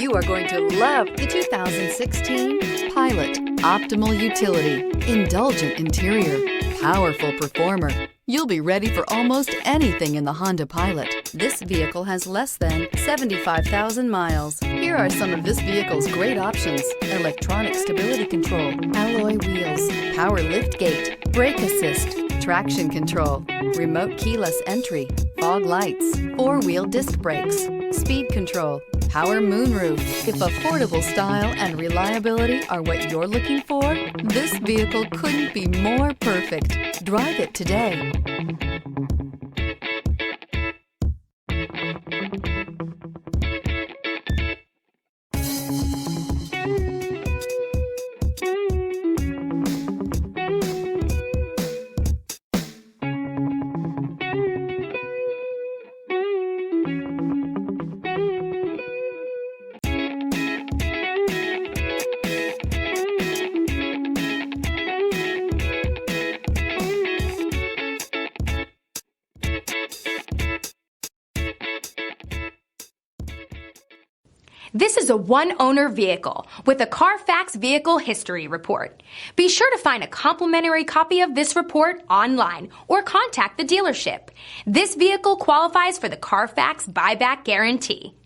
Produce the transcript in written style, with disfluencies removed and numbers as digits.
You are going to love the 2016 Pilot. Optimal utility, indulgent interior, powerful performer. You'll be ready for almost anything in the Honda Pilot. This vehicle has less than 75,000 miles. Here are some of this vehicle's great options: electronic stability control, alloy wheels, power lift gate, brake assist, traction control, remote keyless entry, fog lights, four-wheel disc brakes, speed control, power moonroof. If affordable style and reliability are what you're looking for, this vehicle couldn't be more perfect. Drive it today. This is a one-owner vehicle with a Carfax Vehicle History Report. Be sure to find a complimentary copy of this report online or contact the dealership. This vehicle qualifies for the Carfax Buyback Guarantee.